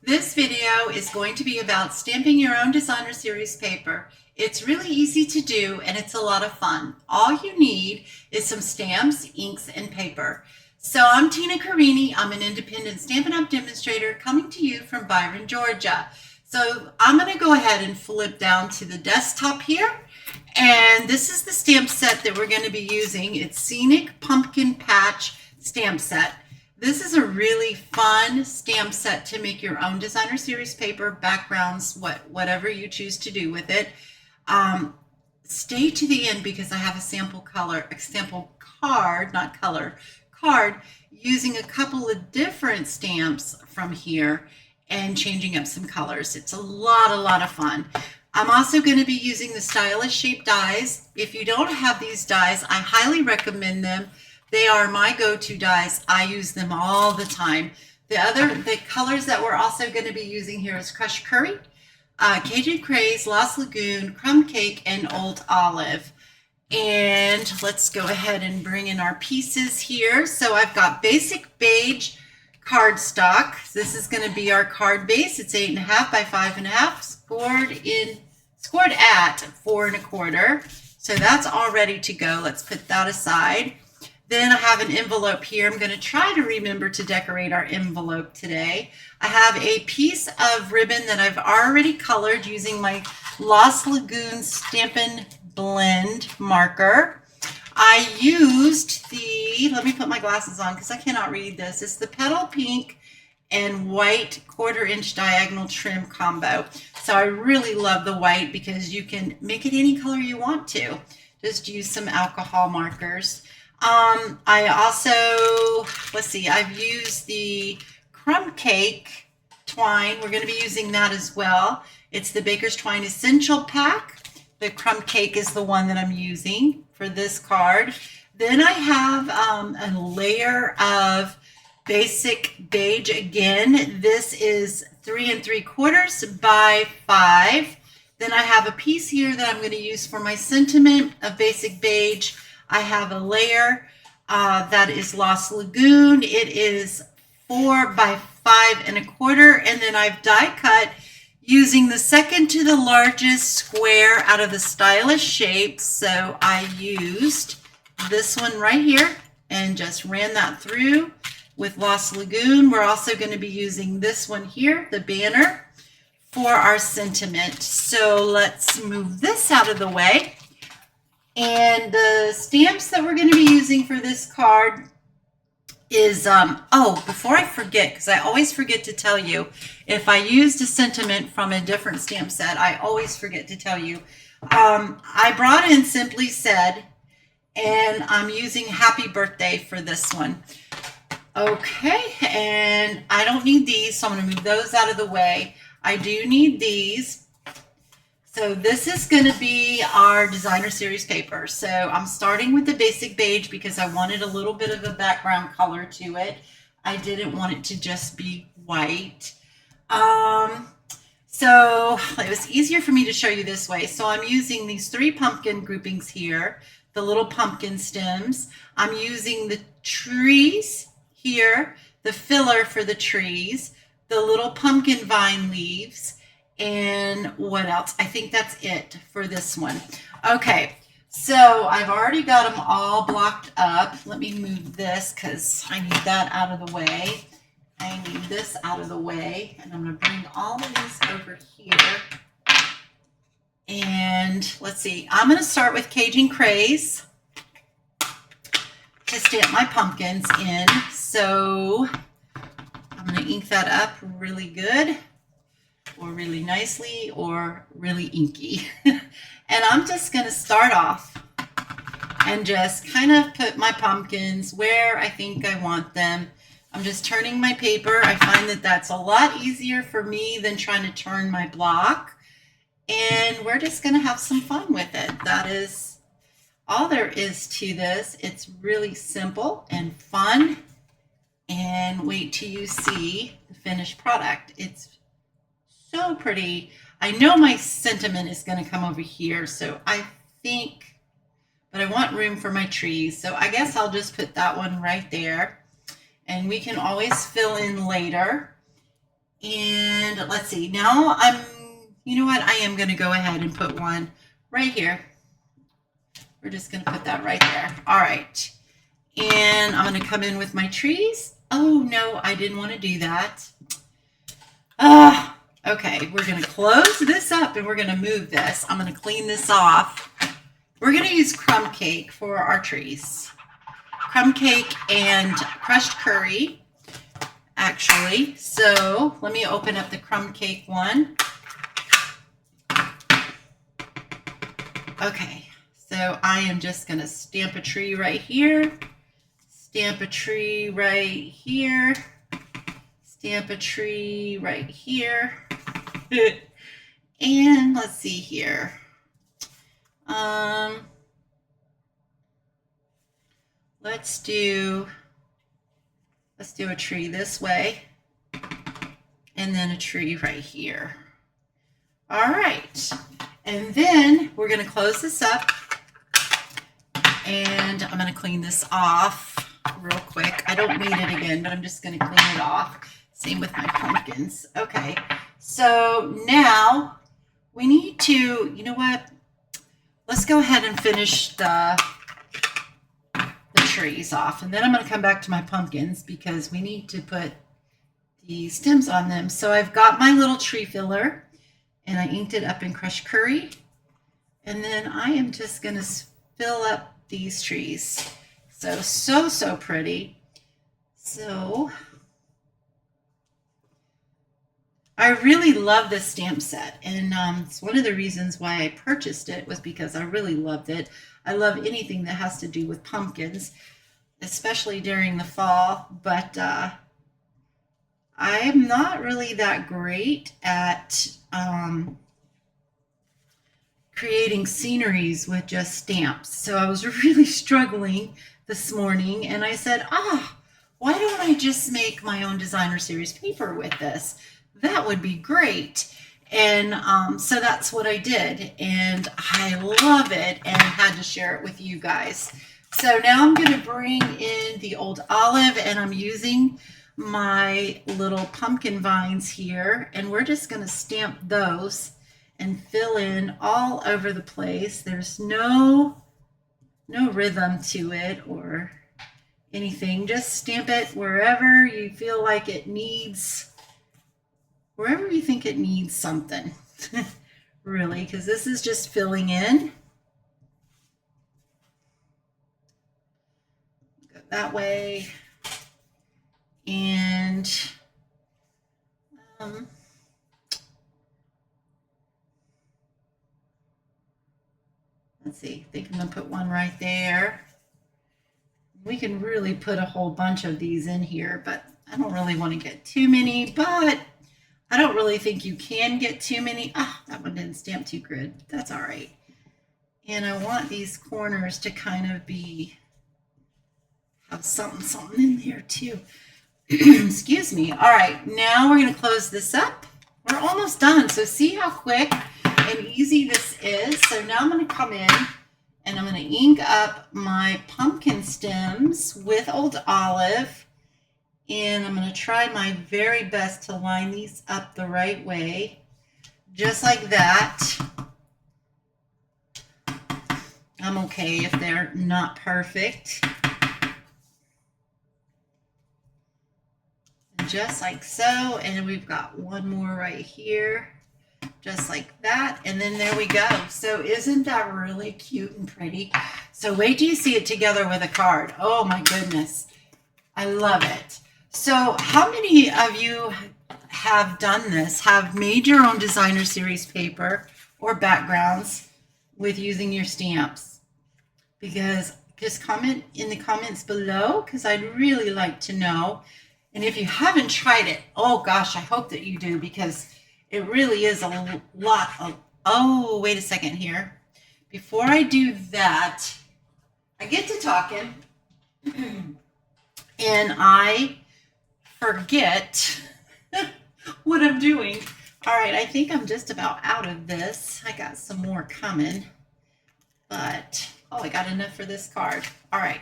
This video is going to be about stamping your own designer series paper. It's really easy to do and it's a lot of fun. All you need is some stamps, inks, and paper. So I'm Tina Carini. I'm an independent Stampin' Up! Demonstrator coming to you from Byron, Georgia. So I'm going to go ahead and flip down to the desktop here. And this is the stamp set that we're going to be using. It's Scenic Pumpkin Patch stamp set. This is a really fun stamp set to make your own designer series paper, backgrounds, whatever you choose to do with it. Stay to the end because I have a sample card, not color, card, using a couple of different stamps from here and changing up some colors. It's a lot of fun. I'm also going to be using the stylish shape dies. If you don't have these dies, I highly recommend them. They are my go-to dies. I use them all the time. The colors that we're also going to be using here is Crushed Curry, Cajun Craze, Lost Lagoon, Crumb Cake, and Old Olive. And let's go ahead and bring in our pieces here. So I've got basic beige cardstock. This is going to be our card base. It's 8.5 by 5.5, scored at 4 1/4. So that's all ready to go. Let's put that aside. Then I have an envelope here. I'm going to try to remember to decorate our envelope today. I have a piece of ribbon that I've already colored using my Lost Lagoon Stampin' Blend marker. I used let me put my glasses on because I cannot read this. It's the petal pink and white 1/4 inch diagonal trim combo. So I really love the white because you can make it any color you want to. Just use some alcohol markers. I also, I've used the Crumb Cake twine. We're going to be using that as well. It's the Baker's Twine Essential Pack. The Crumb Cake is the one that I'm using for this card. Then I have a layer of basic beige again. This is 3 3/4 by 5. Then I have a piece here that I'm going to use for my sentiment of basic beige. I have a layer that is Lost Lagoon. It is 4 by 5 1/4, and then I've die cut using the second to the largest square out of the stylish shape. So I used this one right here and just ran that through with Lost Lagoon. We're also going to be using this one here, the banner, for our sentiment. So let's move this out of the way. And the stamps that we're going to be using for this card is, before I forget, because I always forget to tell you, if I used a sentiment from a different stamp set, I always forget to tell you. I brought in Simply Said, and I'm using Happy Birthday for this one. Okay, and I don't need these, so I'm going to move those out of the way. I do need these. So this is going to be our designer series paper. So I'm starting with the basic beige because I wanted a little bit of a background color to it. I didn't want it to just be white. So it was easier for me to show you this way. So I'm using these 3 pumpkin groupings here, the little pumpkin stems. I'm using the trees here, the filler for the trees, the little pumpkin vine leaves, and what else? I think that's it for this one. Okay, so I've already got them all blocked up. Let me move this because I need that out of the way. I need this out of the way, and I'm going to bring all of these over here. And let's see, I'm going to start with Cajun Craze to stamp my pumpkins in. So I'm going to ink that up really good, or really nicely, or really inky. And I'm just going to start off and just kind of put my pumpkins where I think I want them. I'm just turning my paper. I find that that's a lot easier for me than trying to turn my block. And we're just going to have some fun with it. That is all there is to this. It's really simple and fun. And wait till you see the finished product. It's so pretty. I know my sentiment is going to come over here, so I think, but I want room for my trees, so I guess I'll just put that one right there, and we can always fill in later. And let's see, now you know what? I am going to go ahead and put one right here. We're just going to put that right there. All right. And I'm going to come in with my trees. Oh, no, I didn't want to do that. Okay, we're going to close this up and we're going to move this. I'm going to clean this off. We're going to use crumb cake for our trees. Crumb cake and crushed curry, actually. So let me open up the crumb cake one. Okay, so I am just going to stamp a tree right here. Stamp a tree right here. Stamp a tree right here. And let's see here. Let's do a tree this way and then a tree right here. All right. And then we're going to close this up and I'm going to clean this off real quick. I don't need it again, but I'm just going to clean it off. Same with my pumpkins. Okay. So now we need to, you know what? Let's go ahead and finish the trees off. And then I'm going to come back to my pumpkins because we need to put the stems on them. So I've got my little tree filler and I inked it up in crushed curry. And then I am just going to fill up these trees. So pretty. So I really love this stamp set, and it's one of the reasons why I purchased it was because I really loved it. I love anything that has to do with pumpkins, especially during the fall, but I am not really that great at creating sceneries with just stamps. So I was really struggling this morning, and I said, why don't I just make my own designer series paper with this? That would be great. And so that's what I did, and I love it and had to share it with you guys. So now I'm going to bring in the old olive, and I'm using my little pumpkin vines here, and we're just going to stamp those and fill in all over the place. There's no rhythm to it or anything. Just stamp it wherever you feel like it needs, wherever you think it needs something, really, because this is just filling in. Go that way. And let's see, I think I'm going to put one right there. We can really put a whole bunch of these in here, but I don't really want to get too many, but I don't really think you can get too many. That one didn't stamp too good. That's all right. And I want these corners to kind of have something in there too. Excuse me. All right, now we're going to close this up. We're almost done. So see how quick and easy this is. So now I'm going to come in and I'm going to ink up my pumpkin stems with old olive. And I'm going to try my very best to line these up the right way, just like that. I'm okay if they're not perfect. Just like so, and we've got one more right here, just like that, and then there we go. So isn't that really cute and pretty? So wait till you see it together with a card. Oh my goodness, I love it. So how many of you have done this, have made your own designer series paper or backgrounds with using your stamps? Because just comment in the comments below, because I'd really like to know. And if you haven't tried it, oh gosh, I hope that you do, because it really is a lot of, oh, wait a second here. Before I do that, I get to talking and I forget what I'm doing. All right, I think I'm just about out of this. I got some more coming, but, oh, I got enough for this card. All right,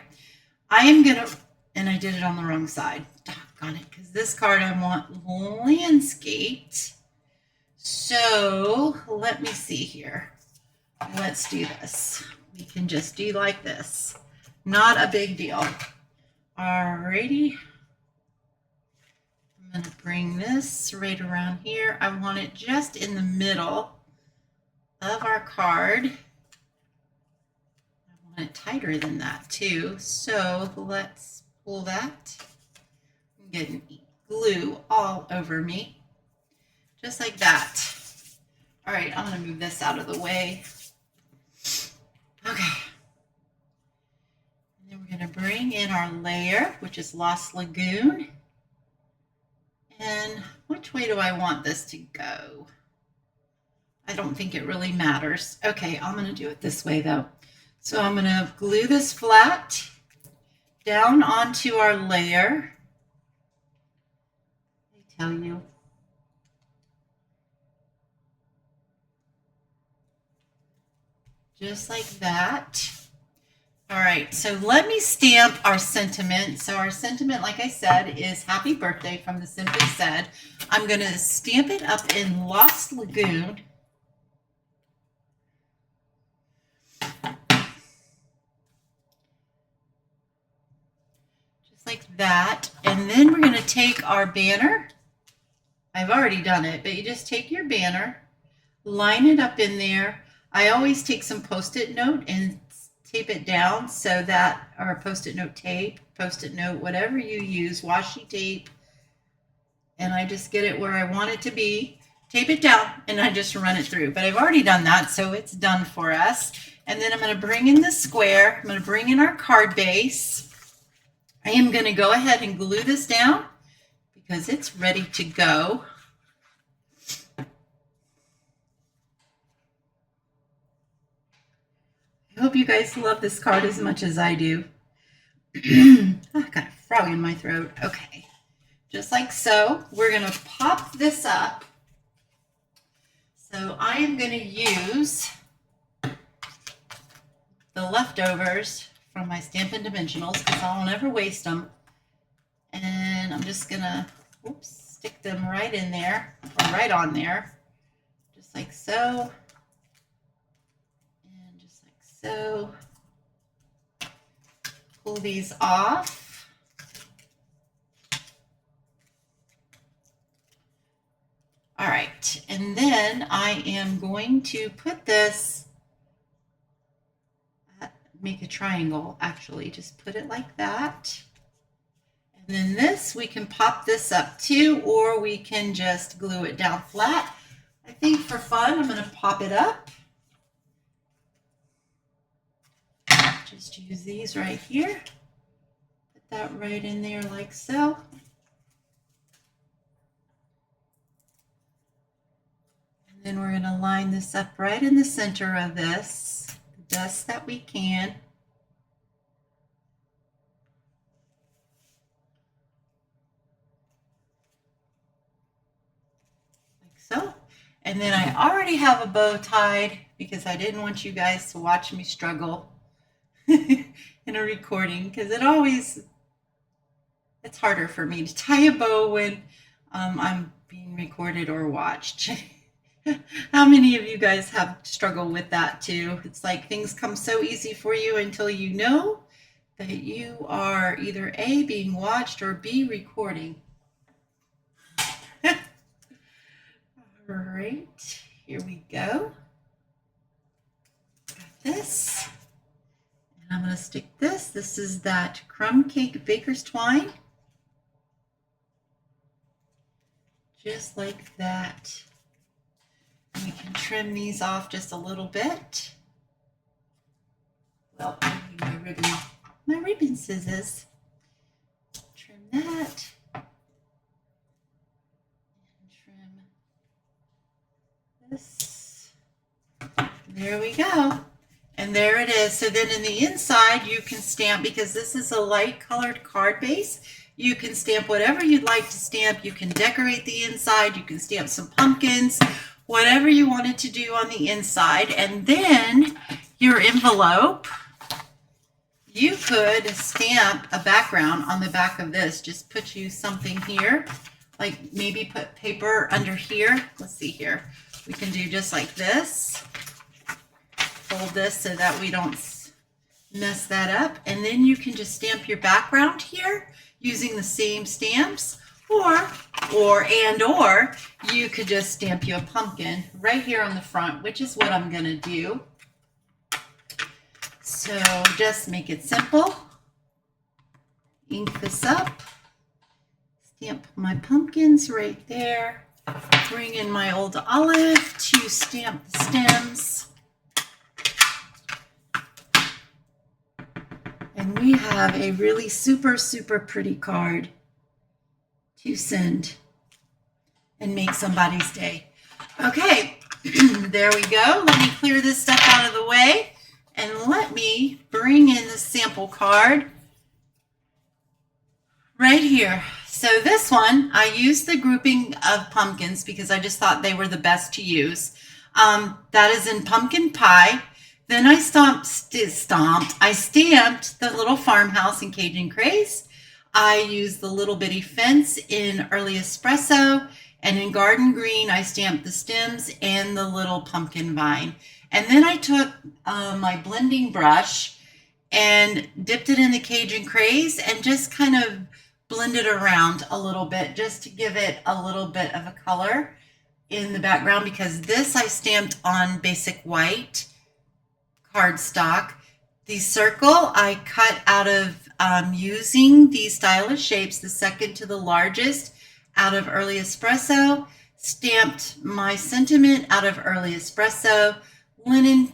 I am gonna, and I did it on the wrong side. on it because this card I want landscaped. So let me see here. Let's do this. We can just do like this. Not a big deal. Alrighty. I'm going to bring this right around here. I want it just in the middle of our card. I want it tighter than that too. So let's pull that. I'm getting glue all over me. Just like that. All right, I'm going to move this out of the way. Okay. And then we're going to bring in our layer, which is Lost Lagoon. And which way do I want this to go? I don't think it really matters. Okay, I'm going to do it this way though. So I'm going to glue this flat down onto our layer. I tell you. Just like that. All right, so let me stamp our sentiment. So our sentiment, like I said, is Happy Birthday from the Simply Said. I'm going to stamp it up in Lost Lagoon. Just like that. And then we're going to take our banner. I've already done it, but you just take your banner, line it up in there. I always take some Post-it note and tape it down so that, or Post-it note tape, Post-it note, whatever you use, washi tape, and I just get it where I want it to be, tape it down, and I just run it through. But I've already done that, so it's done for us. And then I'm going to bring in the square. I'm going to bring in our card base. I am going to go ahead and glue this down because it's ready to go. I hope you guys love this card as much as I do. Oh, I've got a frog in my throat. Okay, just like so. We're going to pop this up. So I am going to use the leftovers from my Stampin' Dimensionals because I'll never waste them. And I'm just going to, stick them right in there, or right on there, just like so. So pull these off. All right, and then I am going to put this, make a triangle actually, just put it like that. And then this, we can pop this up too, or we can just glue it down flat. I think for fun, I'm going to pop it up. Just use these right here. Put that right in there like so. And then we're going to line this up right in the center of this, the best that we can. Like so. And then I already have a bow tied because I didn't want you guys to watch me struggle in a recording because it's harder for me to tie a bow when I'm being recorded or watched. How many of you guys have struggled with that too? It's like things come so easy for you until you know that you are either A, being watched, or B, recording. All right, here we go. Got this. And I'm going to stick this. This is that crumb cake baker's twine. Just like that. And we can trim these off just a little bit. Well, I need my ribbon scissors. Trim that. And trim this. There we go. And there it is. So then in the inside, you can stamp, because this is a light colored card base, you can stamp whatever you'd like to stamp. You can decorate the inside. You can stamp some pumpkins, whatever you wanted to do on the inside. And then your envelope, you could stamp a background on the back of this. Just put you something here, like maybe put paper under here. Let's see here. We can do just like this. Fold this so that we don't mess that up. And then you can just stamp your background here using the same stamps, or you could just stamp you a pumpkin right here on the front, which is what I'm gonna do. So just make it simple. Ink this up, stamp my pumpkins right there. Bring in my old olive to stamp the stems. And we have a really super, super pretty card to send and make somebody's day. Okay, there we go. Let me clear this stuff out of the way and let me bring in the sample card right here. So this one, I used the grouping of pumpkins because I just thought they were the best to use. That is in pumpkin pie. Then I stamped the little farmhouse in Cajun Craze. I used the little bitty fence in early espresso, and in garden green, I stamped the stems and the little pumpkin vine. And then I took my blending brush and dipped it in the Cajun Craze and just kind of blended around a little bit just to give it a little bit of a color in the background, because this I stamped on basic white cardstock. The circle I cut out of using these stylish shapes, the second to the largest out of early espresso. Stamped my sentiment out of early espresso. Linen,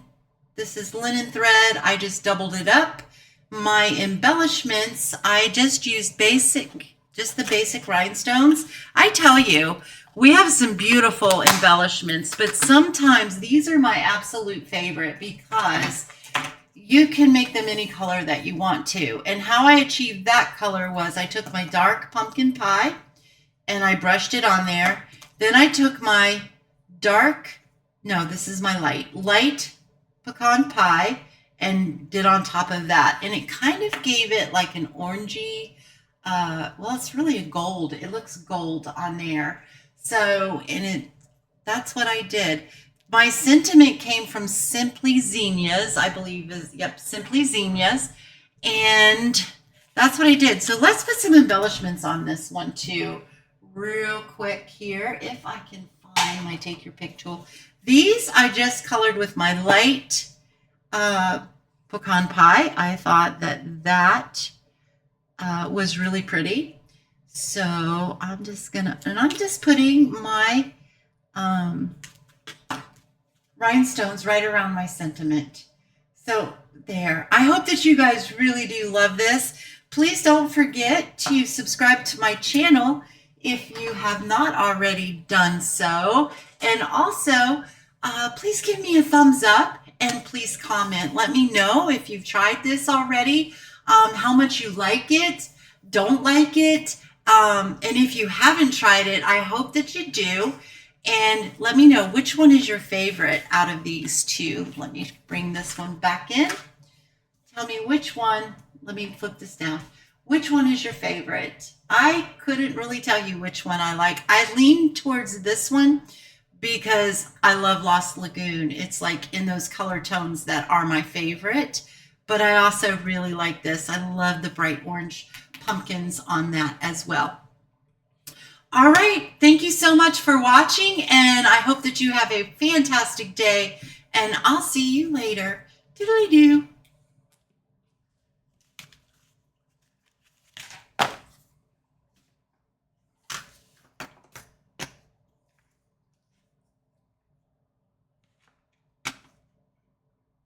this is linen thread. I just doubled it up. My embellishments, I just used just the basic rhinestones. I tell you, we have some beautiful embellishments, but sometimes these are my absolute favorite because you can make them any color that you want to. And how I achieved that color was I took my dark pumpkin pie and I brushed it on there. Then I took my this is my light pecan pie and did on top of that. And it kind of gave it like an orangey, well, it's really a gold. It looks gold on there. So, that's what I did. My sentiment came from Simply Zinnias, I believe Simply Zinnias. And that's what I did. So let's put some embellishments on this one too, real quick here. If I can find my Take Your Pick tool. These I just colored with my light pecan pie. I thought that was really pretty. So I'm just putting my rhinestones right around my sentiment. So there. I hope that you guys really do love this. Please don't forget to subscribe to my channel if you have not already done so. And also, please give me a thumbs up and please comment. Let me know if you've tried this already, how much you like it, don't like it. And if you haven't tried it, I hope that you do. And let me know which one is your favorite out of these two. Let me bring this one back in. Tell me which one. Let me flip this down. Which one is your favorite? I couldn't really tell you which one I like. I lean towards this one because I love Lost Lagoon. It's like in those color tones that are my favorite. But I also really like this. I love the bright orange pumpkins on that as well. All right, thank you so much for watching, and I hope that you have a fantastic day, and I'll see you later. Doodly-doo.